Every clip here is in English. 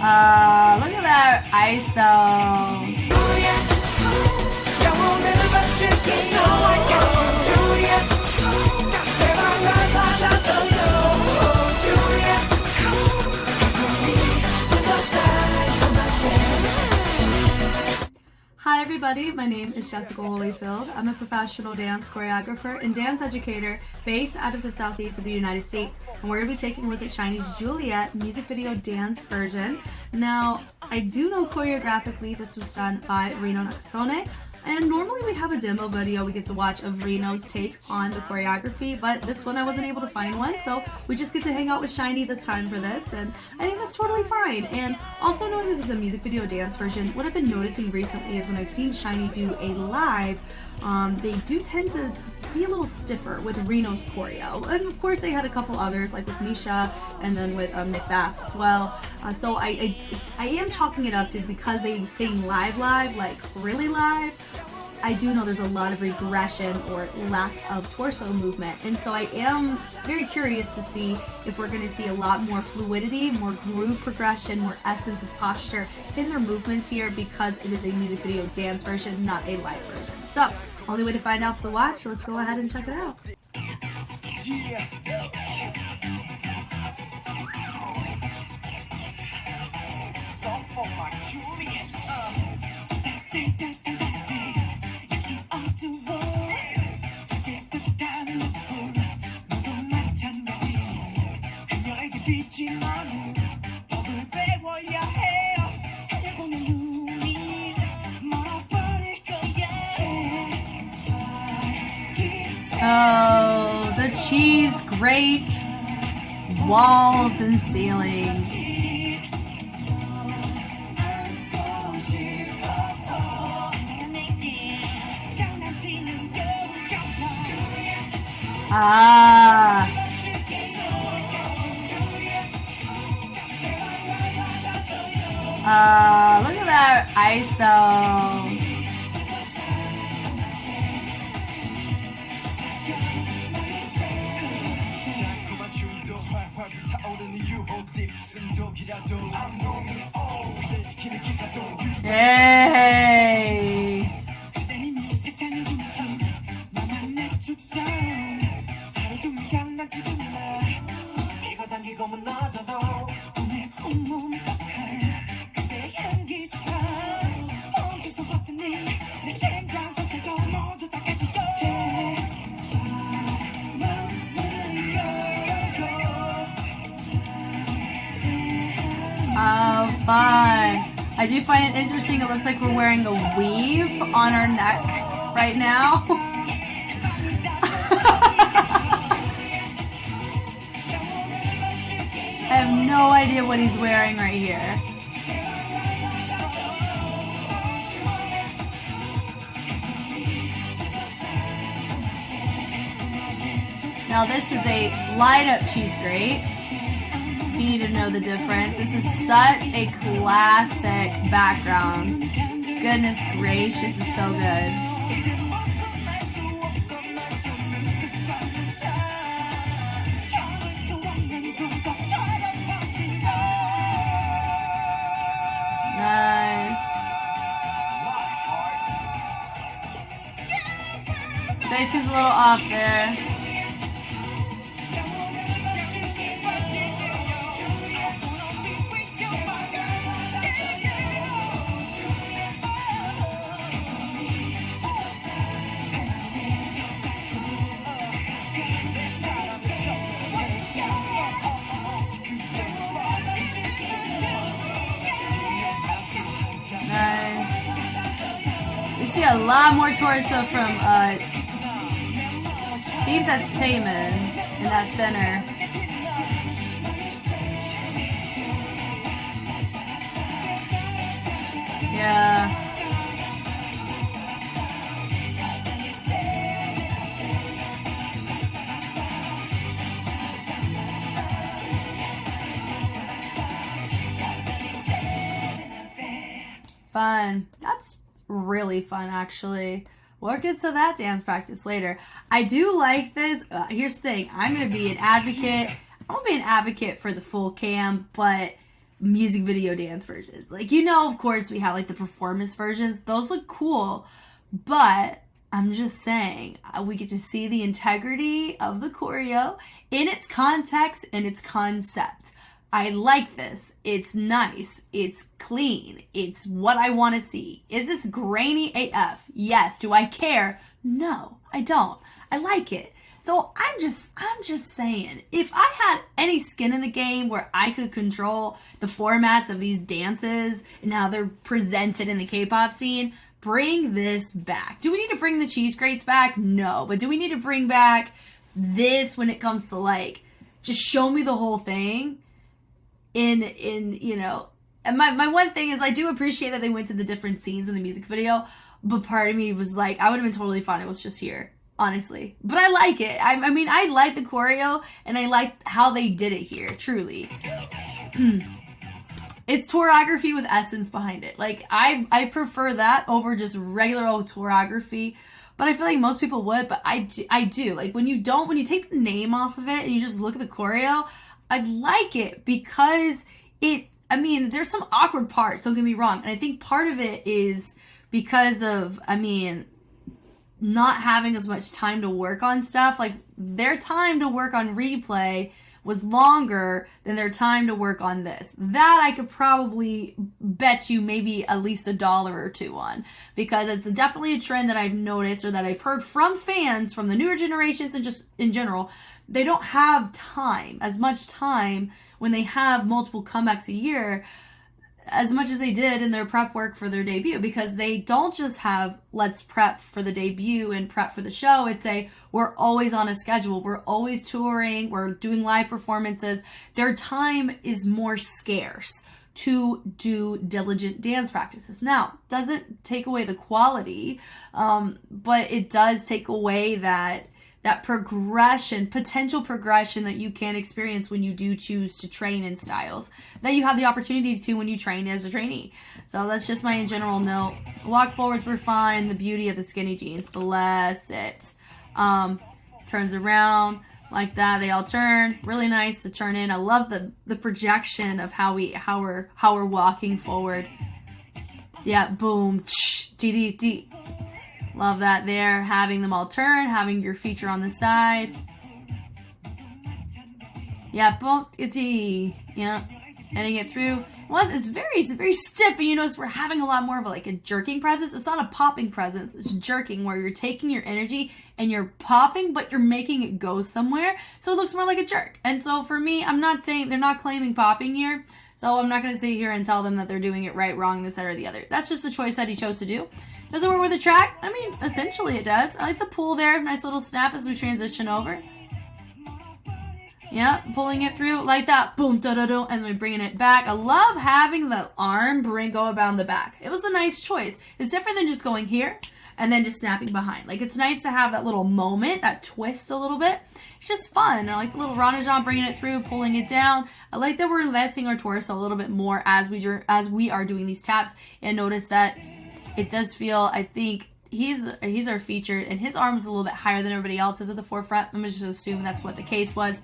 Look at that ISO. Hi everybody, my name is Jessica Holyfield. I'm a professional dance choreographer and dance educator based out of the southeast of the United States, and we're going to be taking a look at SHINee's Juliette music video dance version. Now, I do know choreographically this was done by Reno Nakasone, and normally we have a demo video we get to watch of Reno's take on the choreography, but this one I wasn't able to find one, so we just get to hang out with SHINee this time for this, and I think that's totally fine. And also, knowing this is a music video dance version, what I've been noticing recently is when I've seen SHINee do a live, they do tend to be a little stiffer with Reno's choreo, and of course they had a couple others like with Misha and then with Nick Bass as well. So I am chalking it up to, because they sing live, like really live, I do know there's a lot of regression or lack of torso movement, and so I am very curious to see if we're going to see a lot more fluidity, more groove progression, more essence of posture in their movements here, because it is a music video dance version, not a live version. So, only way to find out is to watch. Let's go ahead and check it out. Oh, the cheese grate, walls and ceilings. Look at that ISO. Hey! Oh, fun. I do find it interesting. It looks like we're wearing a weave on our neck right now. I have no idea what he's wearing right here. Now this is a light up cheese grate. You need to know the difference. This is such a classic background. Goodness gracious, it's so good. Nice. Face is a little off there. See a lot more torso from I think that's Taman in that center. Yeah. Fun. That's really fun, actually. We'll get to that dance practice later. I do like this. Here's the thing. I'm going to be an advocate. I won't be an advocate for the full cam, but music video dance versions. Like, you know, of course we have like the performance versions. Those look cool, but I'm just saying, we get to see the integrity of the choreo in its context and its concept. I like this. It's nice. It's clean. It's what I want to see. Is this grainy AF? Yes. Do I care? No, I don't. I like it. So I'm just saying, if I had any skin in the game where I could control the formats of these dances and how they're presented in the K-pop scene, bring this back. Do we need to bring the cheese grates back? No. But do we need to bring back this when it comes to like, just show me the whole thing in you know, and my one thing is I do appreciate that they went to the different scenes in the music video, but part of me was like, I would have been totally fine if it was just here, honestly. But I like it. I mean, I like the choreo and I like how they did it here, truly. It's choreography with essence behind it. Like, I prefer that over just regular old choreography. But I feel like most people would, but I do. Like, when you take the name off of it and you just look at the choreo, I like it because I mean, there's some awkward parts, don't get me wrong. And I think part of it is because of, I mean, not having as much time to work on stuff. Like, their time to work on replay was longer than their time to work on this. That I could probably bet you maybe at least $1 or $2 on, because it's definitely a trend that I've noticed or that I've heard from fans from the newer generations and just in general. They don't have as much time when they have multiple comebacks a year as much as they did in their prep work for their debut, because they don't just have let's prep for the debut and prep for the show. It's we're always on a schedule. We're always touring. We're doing live performances. Their time is more scarce to do diligent dance practices. Now, doesn't take away the quality, but it does take away that potential progression that you can experience when you do choose to train in styles that you have the opportunity to when you train as a trainee. So that's just my general note. Walk forwards were fine. The beauty of the skinny jeans, bless it. Turns around like that. They all turn. Really nice to turn in. I love the projection of how we're walking forward. Yeah, boom, dee. Love that there. Having them all turn, having your feature on the side. Yeah, boom, yeah, heading it through. Once it's very stiff, and you notice we're having a lot more of a jerking presence. It's not a popping presence. It's jerking, where you're taking your energy and you're popping, but you're making it go somewhere, so it looks more like a jerk. And so for me, I'm not saying they're not claiming popping here. So I'm not going to sit here and tell them that they're doing it right, wrong, this, that, or the other. That's just the choice that he chose to do. Does it work with the track? I mean, essentially it does. I like the pull there. Nice little snap as we transition over. Yeah, pulling it through like that. Boom, da-da-da, and then bringing it back. I love having the arm go around the back. It was a nice choice. It's different than just going here and then just snapping behind. Like, it's nice to have that little moment, that twist a little bit. It's just fun. I like the little Ranajan bringing it through, pulling it down. I like that we're investing our torso a little bit more as we are doing these taps. And notice that it does feel, I think, he's our feature, and his arm is a little bit higher than everybody else's at the forefront. I'm just assuming that's what the case was.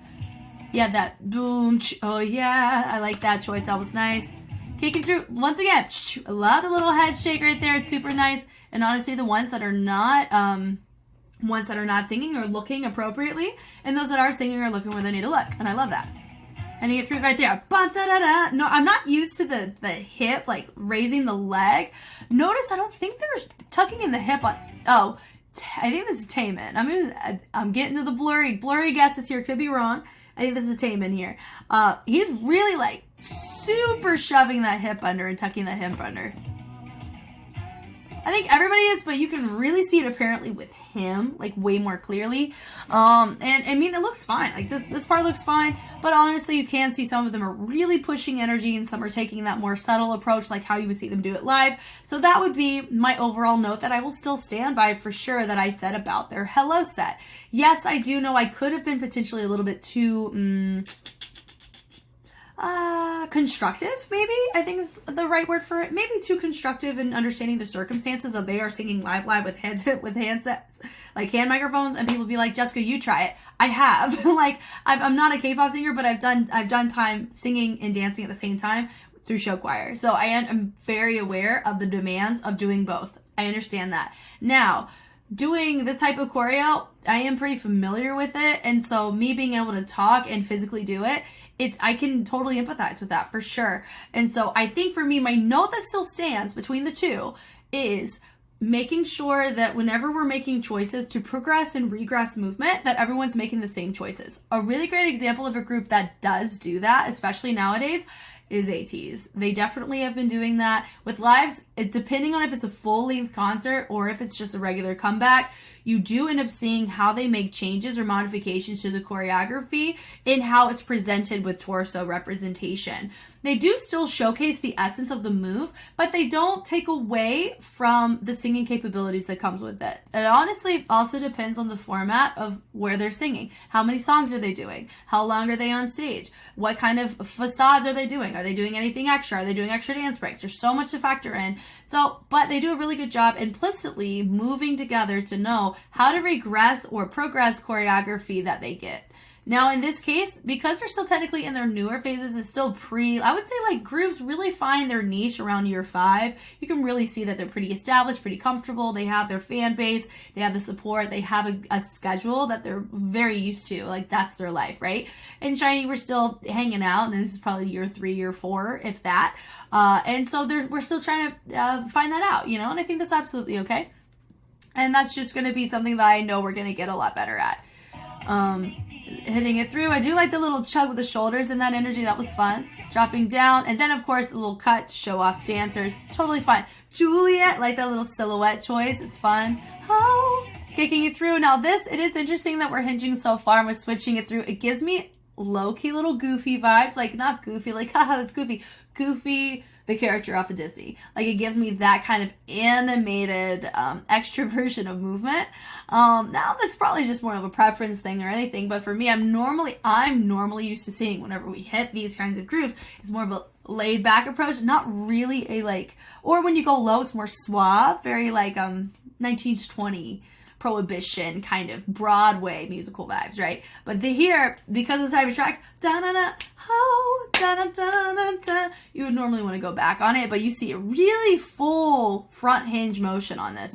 Yeah, that boom. Oh, yeah. I like that choice. That was nice. Kicking through. Once again, I love the little head shake right there. It's super nice. And honestly, the ones that are not singing are looking appropriately, and those that are singing are looking where they need to look. And I love that. And you get through right there. No, I'm not used to the hip, like raising the leg. Notice I don't think they're tucking in the hip on. Oh, I think this is Taemin. I'm getting to the blurry guesses here. Could be wrong. I think this is Taemin here. He's really like super shoving that hip under and tucking that hip under. I think everybody is, but you can really see it apparently with him, like way more clearly. And I mean, it looks fine. Like this part looks fine, but honestly, you can see some of them are really pushing energy and some are taking that more subtle approach, like how you would see them do it live. So that would be my overall note that I will still stand by for sure that I said about their Hello set. Yes, I do know I could have been potentially a little bit too, constructive, maybe, I think is the right word for it. Maybe too constructive in understanding the circumstances of they are singing live with handsets, like hand microphones, and people be like, Jessica, you try it. I have. Like, I'm not a K-pop singer, but I've done time singing and dancing at the same time through show choir. So I am very aware of the demands of doing both. I understand that. Now, doing this type of choreo, I am pretty familiar with it, and so me being able to talk and physically do it, I can totally empathize with that for sure. And so I think for me, my note that still stands between the two is making sure that whenever we're making choices to progress and regress movement, that everyone's making the same choices. A really great example of a group that does do that, especially nowadays, is ATEEZ. They definitely have been doing that with lives. Depending on if it's a full-length concert or if it's just a regular comeback, you do end up seeing how they make changes or modifications to the choreography and how it's presented with torso representation. They do still showcase the essence of the move, but they don't take away from the singing capabilities that comes with it. It honestly also depends on the format of where they're singing. How many songs are they doing? How long are they on stage? What kind of facades are they doing? Are they doing anything extra? Are they doing extra dance breaks? There's so much to factor in. So, but they do a really good job implicitly moving together to know how to regress or progress choreography that they get. Now, in this case, because they're still technically in their newer phases, it's still I would say like groups really find their niche around year 5. You can really see that they're pretty established, pretty comfortable. They have their fan base. They have the support. They have a schedule that they're very used to. Like, that's their life, right? And SHINee, we're still hanging out. And this is probably year 3, year 4, if that. And so we're still trying to find that out, you know? And I think that's absolutely okay. And that's just going to be something that I know we're going to get a lot better at. Hitting it through. I do like the little chug with the shoulders and that energy. That was fun. Dropping down. And then, of course, a little cut to show off dancers. Totally fun. Juliette, like that little silhouette choice. It's fun. Oh, kicking it through. Now this, it is interesting that we're hinging so far and we're switching it through. It gives me low-key little Goofy vibes. Like, not Goofy, like, haha, that's Goofy. Goofy, the character off of Disney. Like, it gives me that kind of animated extra version of movement. Now that's probably just more of a preference thing or anything, but for me, I'm normally used to seeing whenever we hit these kinds of grooves, it's more of a laid back approach, not really a like, or when you go low, it's more suave, very like 1920 Prohibition kind of Broadway musical vibes, right? But here, because of the type of tracks, da-na-na, oh, da-na-da-na-da, you would normally want to go back on it, but you see a really full front hinge motion on this.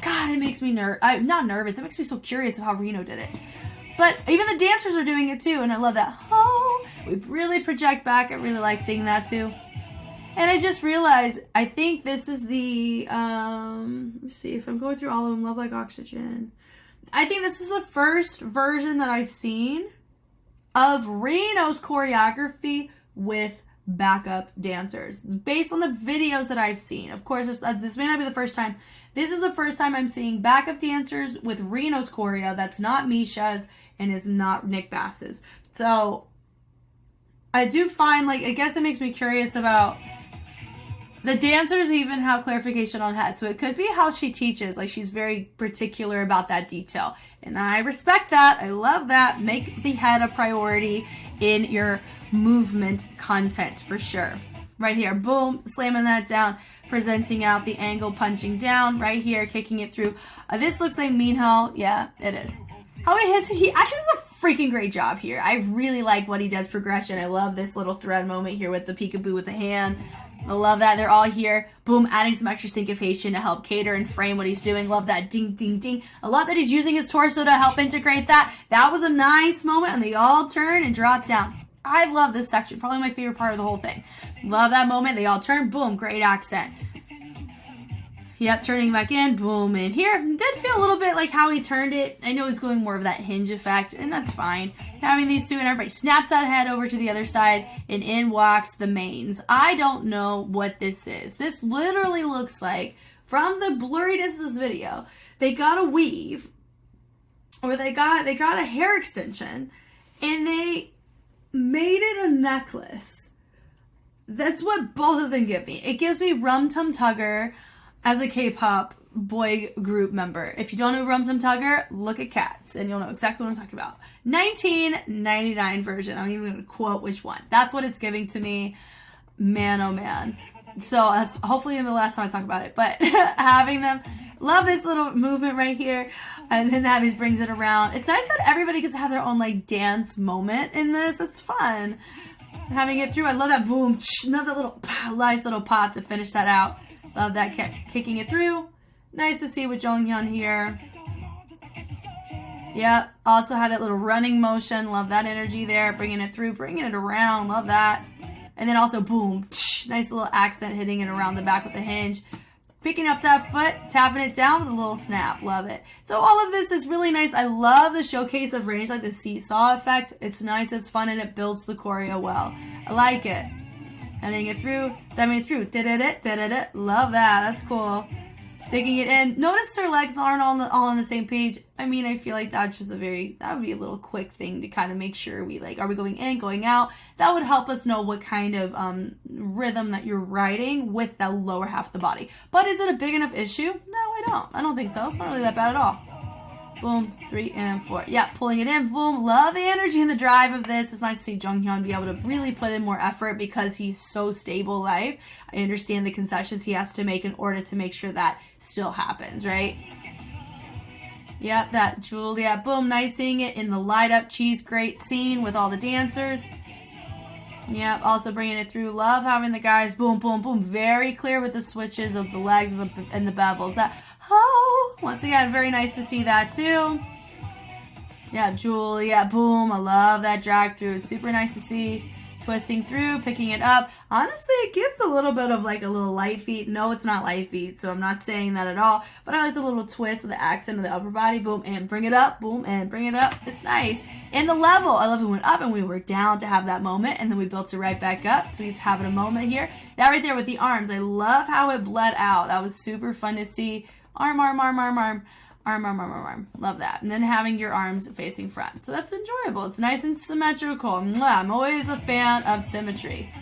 God, it makes me not nervous. It makes me so curious of how Reno did it. But even the dancers are doing it too, and I love that. Oh, we really project back. I really like seeing that too. And I just realized, I think this is the, let me see if I'm going through all of them, Love Like Oxygen. I think this is the first version that I've seen of Reno's choreography with backup dancers. Based on the videos that I've seen. Of course, this may not be the first time. This is the first time I'm seeing backup dancers with Reno's choreo that's not Misha's and is not Nick Bass's. So, I do find, like, I guess it makes me curious about... The dancers even have clarification on head, so it could be how she teaches. Like, she's very particular about that detail. And I respect that. I love that. Make the head a priority in your movement content, for sure. Right here, boom, slamming that down, presenting out the angle, punching down. Right here, kicking it through. This looks like Minho. Yeah, it is. He actually does a freaking great job here. I really like what he does progression. I love this little thread moment here with the peekaboo with the hand. I love that. They're all here. Boom, adding some extra syncopation to help cater and frame what he's doing. Love that ding, ding, ding. I love that he's using his torso to help integrate that. That was a nice moment, and they all turn and drop down. I love this section. Probably my favorite part of the whole thing. Love that moment. They all turn. Boom, great accent. Yep, turning back in, boom, and here. It did feel a little bit like how he turned it. I know he's going more of that hinge effect, and that's fine. Having these two, and everybody snaps that head over to the other side, and in walks the mains. I don't know what this is. This literally looks like, from the blurriness of this video, they got a weave, or they got a hair extension, and they made it a necklace. That's what both of them give me. It gives me Rum Tum Tugger as a K-pop boy group member. If you don't know Rum Tum Tugger, look at Cats and you'll know exactly what I'm talking about. 1999 version. I'm even going to quote which one. That's what it's giving to me. Man, oh man. So that's hopefully in the last time I talk about it. But having them, love this little movement right here. And then Abby brings it around. It's nice that everybody gets to have their own like dance moment in this. It's fun. Having it through. I love that boom. Another little nice little pop to finish that out. Love that kicking it through. Nice to see with Jonghyun here. Yep. Also had that little running motion. Love that energy there. Bringing it through. Bringing it around. Love that. And then also boom. Nice little accent hitting it around the back with the hinge. Picking up that foot. Tapping it down with a little snap. Love it. So all of this is really nice. I love the showcase of range. Like the seesaw effect. It's nice. It's fun. And it builds the choreo well. I like it. Heading it through. Stepping it through. Da-da-da. Love that. That's cool. Digging it in. Notice their legs aren't all on the same page. I mean, I feel like that's just that would be a little quick thing to kind of make sure we like, are we going in, going out? That would help us know what kind of rhythm that you're riding with the lower half of the body. But is it a big enough issue? No, I don't think so. It's not really that bad at all. Boom, 3 and 4. Yeah, pulling it in. Boom. Love the energy and the drive of this. It's nice to see Jonghyun be able to really put in more effort because he's so stable live. I understand the concessions he has to make in order to make sure that still happens, right? Yep, that Juliette. Boom, nice seeing it in the light up cheese grate scene with all the dancers. Yep, also bringing it through. Love having the guys, boom, boom, boom. Very clear with the switches of the leg and the bevels. That, oh, once again, very nice to see that too. Yeah, Juliette, boom. I love that drag through. Super nice to see. Twisting through, picking it up. Honestly, it gives a little bit of like a little light feet. No, it's not light feet, so I'm not saying that at all. But I like the little twist of the accent of the upper body. Boom, and bring it up. Boom, and bring it up. It's nice. And the level, I love it. We went up and we were down to have that moment, and then we built it right back up. So it's having a moment here. That right there with the arms. I love how it bled out. That was super fun to see. Arm, arm, arm, arm, arm. Arm, arm, arm, arm, arm. Love that. And then having your arms facing front. So that's enjoyable. It's nice and symmetrical. Mwah. I'm always a fan of symmetry.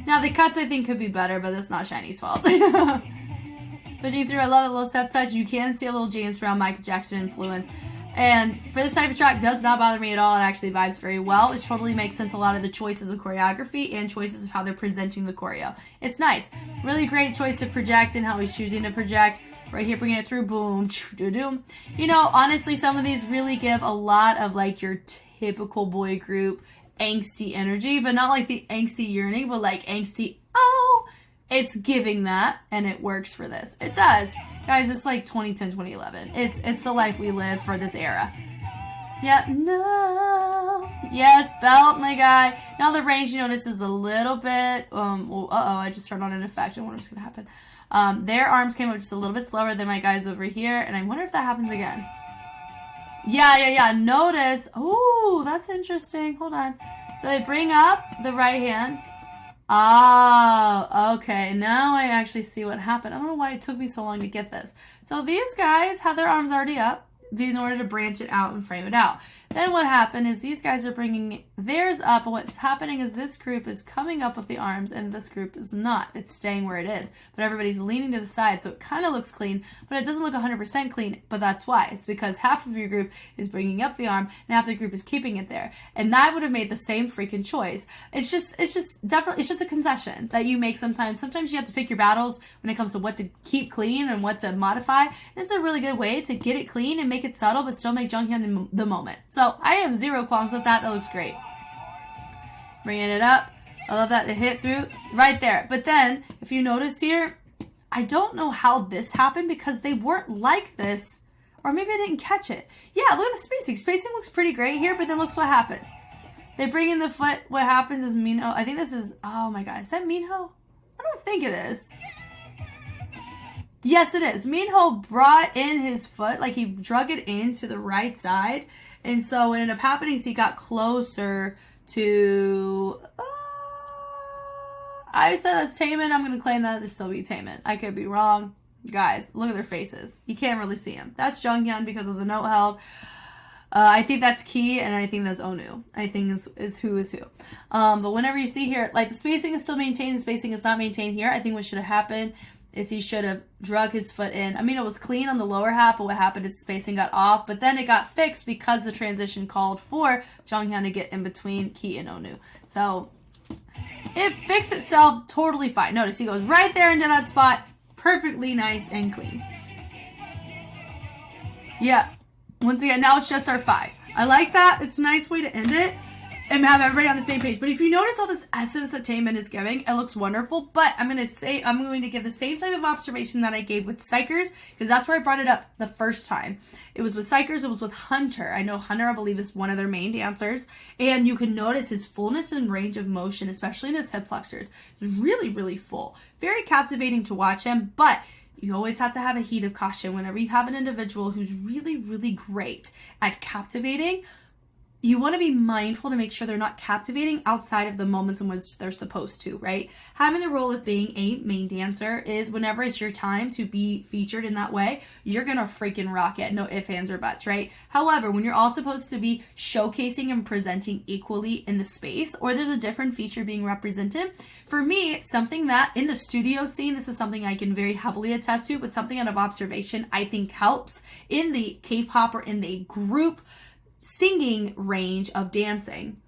Now, the cuts I think could be better, but that's not SHINee's fault. Pushing through, I love the little step touch. You can see a little James Brown, Michael Jackson influence. And for this type of track, does not bother me at all. It actually vibes very well. It totally makes sense, a lot of the choices of choreography and choices of how they're presenting the choreo. It's nice. Really great choice to project and how he's choosing to project. Right here, bringing it through, boom, doo-doo. You know, honestly, some of these really give a lot of like your typical boy group angsty energy, but not like the angsty yearning, but like angsty, oh, it's giving that, and it works for this. It does. Guys, it's like 2010, 2011. It's the life we live for this era. Yeah, no. Yes, belt, my guy. Now the range, you notice, is a little bit, I just turned on an effect. I wonder what's going to happen. Their arms came up just a little bit slower than my guys over here, and I wonder if that happens again. Yeah. Notice. Oh, that's interesting. Hold on. So they bring up the right hand. Oh, okay. Now I actually see what happened. I don't know why it took me so long to get this. So these guys had their arms already up in order to branch it out and frame it out. Then what happened is these guys are bringing theirs up, and what's happening is this group is coming up with the arms and this group is not. It's staying where it is, but everybody's leaning to the side, so it kind of looks clean, but it doesn't look 100% clean, but that's why. It's because half of your group is bringing up the arm and half the group is keeping it there, and that would have made the same freaking choice. It's just a concession that you make sometimes. Sometimes you have to pick your battles when it comes to what to keep clean and what to modify. This is a really good way to get it clean and make it subtle, but still make Jonghyun in the moment. So I have zero qualms with that. That looks great. Bringing it up. I love that. It hit through right there. But then, if you notice here, I don't know how this happened because they weren't like this. Or maybe I didn't catch it. Yeah, look at the spacing. Spacing looks pretty great here, but then looks what happens. They bring in the foot. What happens is Minho. I think this is, oh my god, is that Minho? I don't think it is. Yes, it is. Minho brought in his foot, like he drug it into the right side. And so what ended up happening is he got closer to, I said that's Taemin. I'm going to claim that to still be Taemin. I could be wrong. Guys, look at their faces. You can't really see them. That's Jonghyun because of the note held. I think that's Key, and I think that's Onu. I think is who is who. But whenever you see here, like the spacing is still maintained, the spacing is not maintained here. I think what should have happened is he should have drug his foot in. I mean, it was clean on the lower half, but what happened is spacing got off, but then it got fixed because the transition called for Jonghyun to get in between Ki and Onu. So it fixed itself totally fine. Notice he goes right there into that spot, perfectly nice and clean. Yeah, once again, now it's just our 5. I like that. It's a nice way to end it and have everybody on the same page. But if you notice all this essence that Taemin is giving, it looks wonderful. But I'm going to give the same type of observation that I gave with Psychers, because that's where I brought it up the first time. It was with Psychers, it was with Hunter. I know Hunter, I believe, is one of their main dancers. And you can notice his fullness and range of motion, especially in his hip flexors. It's really, really full. Very captivating to watch him, but you always have to have a heat of caution whenever you have an individual who's really, really great at captivating. You want to be mindful to make sure they're not captivating outside of the moments in which they're supposed to, right? Having the role of being a main dancer is whenever it's your time to be featured in that way, you're going to freaking rock it. No ifs, ands, or buts, right? However, when you're all supposed to be showcasing and presenting equally in the space, or there's a different feature being represented, for me, something that in the studio scene, this is something I can very heavily attest to, but something out of observation I think helps in the K-pop or in the group singing range of dancing.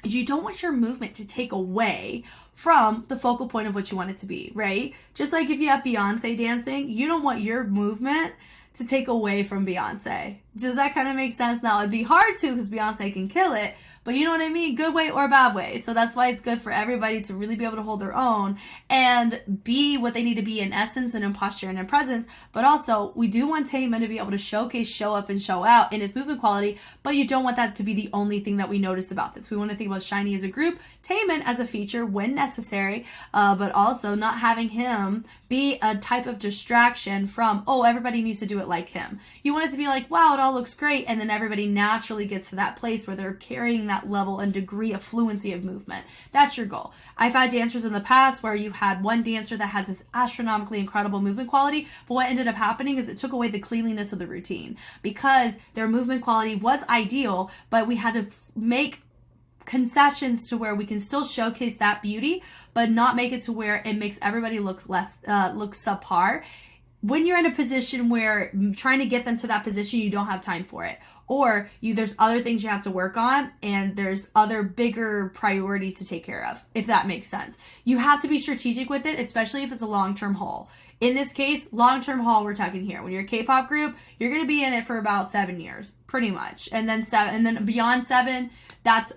You don't want your movement to take away from the focal point of what you want it to be, right? Just like if you have Beyonce dancing, you don't want your movement to take away from Beyonce. Does that kind of make sense? Now, it'd be hard to because Beyonce can kill it, but you know what I mean? Good way or bad way. So that's why it's good for everybody to really be able to hold their own and be what they need to be in essence and in posture and in presence. But also, we do want Taemin to be able to showcase, show up, and show out in his movement quality, but you don't want that to be the only thing that we notice about this. We want to think about SHINee as a group, Taemin as a feature when necessary, but also not having him be a type of distraction from, oh, everybody needs to do it like him. You want it to be like, wow, it all looks great, and then everybody naturally gets to that place where they're carrying that level and degree of fluency of movement. That's your goal. I've had dancers in the past where you had one dancer that has this astronomically incredible movement quality, but what ended up happening is it took away the cleanliness of the routine because their movement quality was ideal, but we had to make concessions to where we can still showcase that beauty, but not make it to where it makes everybody look subpar. When you're in a position where trying to get them to that position, you don't have time for it. Or there's other things you have to work on and there's other bigger priorities to take care of, if that makes sense. You have to be strategic with it, especially if it's a long-term haul. In this case, long-term haul we're talking here. When you're a K-pop group, you're going to be in it for about 7 years, pretty much. And then beyond 7, that's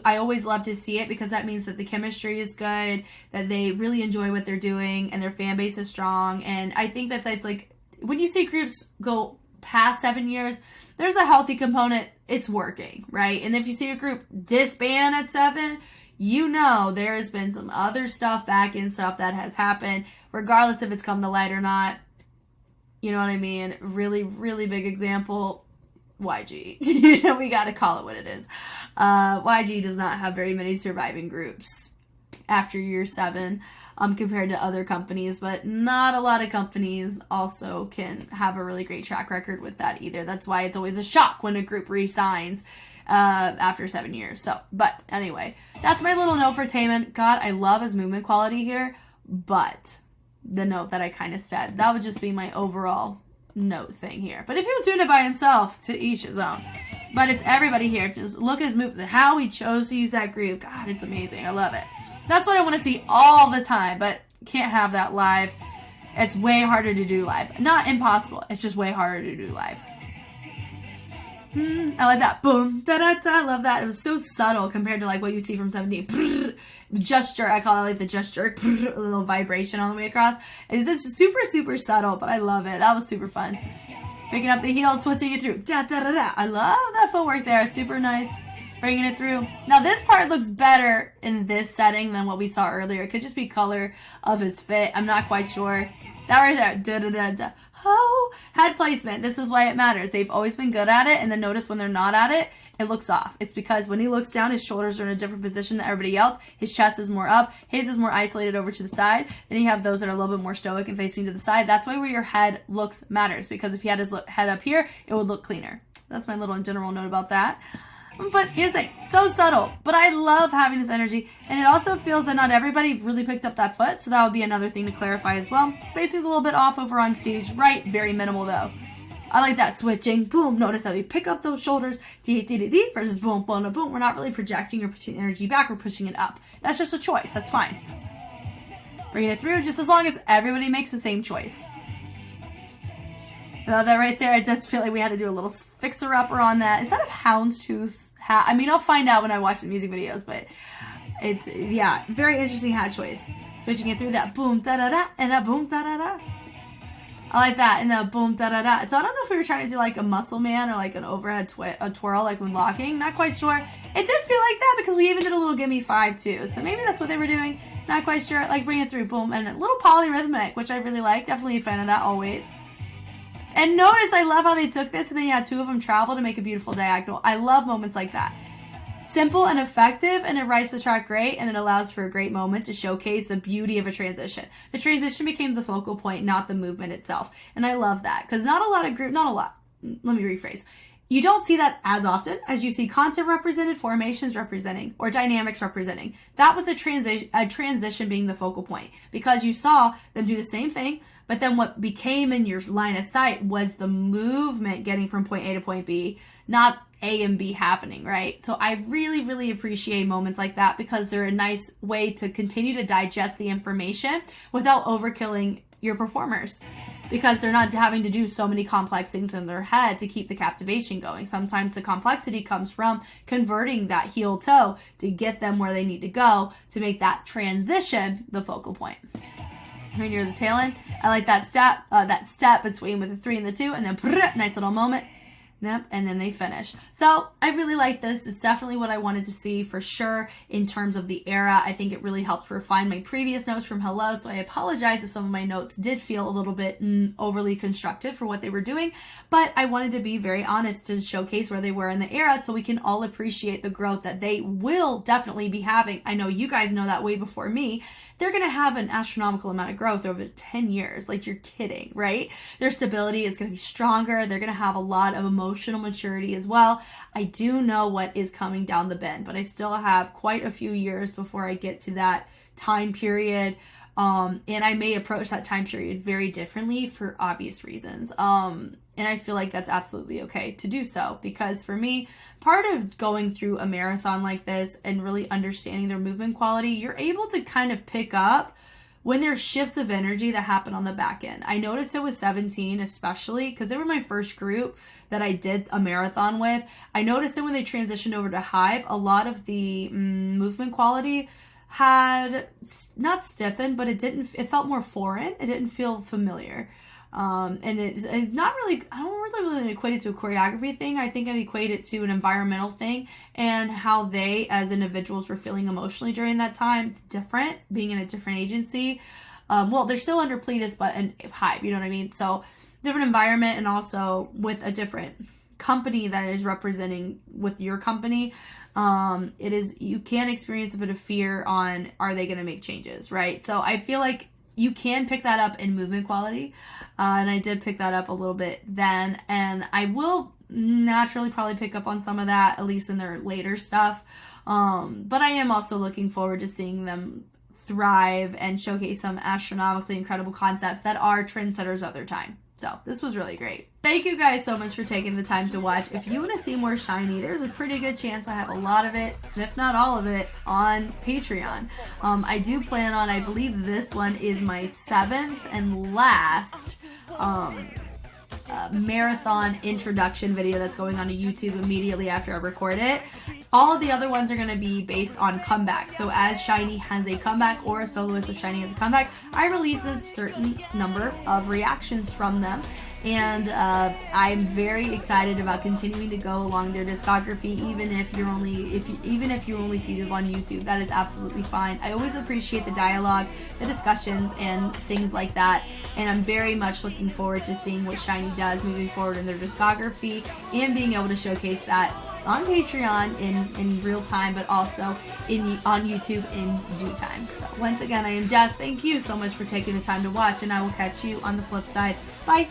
I always love to see it because that means that the chemistry is good, that they really enjoy what they're doing, and their fan base is strong. And I think that that's like, when you see groups go past 7 years, there's a healthy component. It's working, right? And if you see a group disband at 7, you know there has been some other stuff, back end stuff that has happened, regardless if it's come to light or not. You know what I mean? Really, really big example, YG. You know, we got to call it what it is. YG does not have very many surviving groups after year 7 compared to other companies, but not a lot of companies also can have a really great track record with that either. That's why it's always a shock when a group re-signs after 7 years. So, but anyway, that's my little note for Taemin. God, I love his movement quality here, but the note that I kind of said, that would just be my overall note thing here. But if he was doing it by himself, to each his own. But it's everybody here. Just look at his movement, how he chose to use that group. God, it's amazing. I love it. That's what I want to see all the time, but can't have that live. It's way harder to do live. Not impossible. It's just way harder to do live. I like that. Boom. Da-da-da. I love that. It was so subtle compared to like what you see from 17. The gesture, I call it like the gesture. A little vibration all the way across. It's just super, super subtle, but I love it. That was super fun. Picking up the heels, twisting it through. Da-da-da-da. I love that footwork there. It's super nice. Bringing it through. Now this part looks better in this setting than what we saw earlier. It could just be color of his fit. I'm not quite sure. That right there. Da-da-da-da. Oh, head placement. This is why it matters. They've always been good at it, and then notice when they're not at it, it looks off. It's because when he looks down, his shoulders are in a different position than everybody else. His chest is more up. His is more isolated over to the side. Then you have those that are a little bit more stoic and facing to the side. That's why where your head looks matters, because if he had his head up here, it would look cleaner. That's my little general note about that. But here's the thing, so subtle, but I love having this energy, and it also feels that not everybody really picked up that foot, so that would be another thing to clarify as well. Spacing's a little bit off over on stage, right? Very minimal though. I like that switching, boom, notice that we pick up those shoulders, dee versus boom, boom, boom. We're not really projecting or pushing energy back, we're pushing it up. That's just a choice, that's fine. Bringing it through, just as long as everybody makes the same choice. That right there, I just feel like we had to do a little fixer-upper on that. Is that a houndstooth hat? I mean, I'll find out when I watch the music videos, but it's, yeah, very interesting hat choice. Switching it through that boom, da-da-da, and a boom, da-da-da. I like that, and the boom, da-da-da. So I don't know if we were trying to do like a muscle man or like an overhead twirl, like when locking. Not quite sure. It did feel like that because we even did a little gimme 5 too. So maybe that's what they were doing. Not quite sure. Like bring it through, boom, and a little polyrhythmic, which I really like. Definitely a fan of that always. And notice, I love how they took this and then you had 2 of them travel to make a beautiful diagonal. I love moments like that. Simple and effective, and it writes the track great, and it allows for a great moment to showcase the beauty of a transition. The transition became the focal point, not the movement itself. And I love that, because not a lot of let me rephrase. You don't see that as often as you see content represented, formations representing, or dynamics representing. That was a transition being the focal point, because you saw them do the same thing, but then what became in your line of sight was the movement getting from point A to point B, not A and B happening, right? So I really, really appreciate moments like that because they're a nice way to continue to digest the information without overkilling your performers, because they're not having to do so many complex things in their head to keep the captivation going. Sometimes the complexity comes from converting that heel toe to get them where they need to go to make that transition the focal point. Here near the tail end, I like that step between with the 3 and the 2, and then nice little moment. Yep, and then they finish. So I really like this. It's definitely what I wanted to see for sure in terms of the era. I think it really helped refine my previous notes from Hello, so I apologize if some of my notes did feel a little bit overly constructive for what they were doing, but I wanted to be very honest to showcase where they were in the era so we can all appreciate the growth that they will definitely be having. I know you guys know that way before me. They're going to have an astronomical amount of growth over 10 years. Like, you're kidding, right? Their stability is going to be stronger. They're going to have a lot of emotional maturity as well. I do know what is coming down the bend, but I still have quite a few years before I get to that time period. And I may approach that time period very differently for obvious reasons. And I feel like that's absolutely okay to do so, because for me, part of going through a marathon like this and really understanding their movement quality, you're able to kind of pick up when there's shifts of energy that happen on the back end. I noticed it with 17 especially, because they were my first group that I did a marathon with. I noticed it when they transitioned over to Hype, a lot of the movement quality had not stiffened, but it felt more foreign. It didn't feel familiar. And it's not really, I don't really equate it to a choreography thing. I think I equate it to an environmental thing and how they as individuals were feeling emotionally during that time. It's different being in a different agency. Well, they're still under Pledis, but in Hype, you know what I mean? So different environment, and also with a different company that is representing with your company. You can experience a bit of fear on, are they going to make changes, right? So I feel like you can pick that up in movement quality. And I did pick that up a little bit then. And I will naturally probably pick up on some of that, at least in their later stuff. But I am also looking forward to seeing them thrive and showcase some astronomically incredible concepts that are trendsetters of their time. So this was really great. Thank you guys so much for taking the time to watch. If you want to see more SHINee, there's a pretty good chance I have a lot of it, if not all of it, on Patreon. I do plan on, I believe this one is my 7th and last marathon introduction video that's going on to YouTube immediately after I record it. All of the other ones are going to be based on comeback. So as SHINee has a comeback, or a soloist of SHINee has a comeback, I release a certain number of reactions from them. And I'm very excited about continuing to go along their discography, even if you only see this on YouTube. That is absolutely fine. I always appreciate the dialogue, the discussions, and things like that. And I'm very much looking forward to seeing what SHINee does moving forward in their discography and being able to showcase that on Patreon in real time, but also on YouTube in due time. So once again, I am Jess. Thank you so much for taking the time to watch, and I will catch you on the flip side. Bye.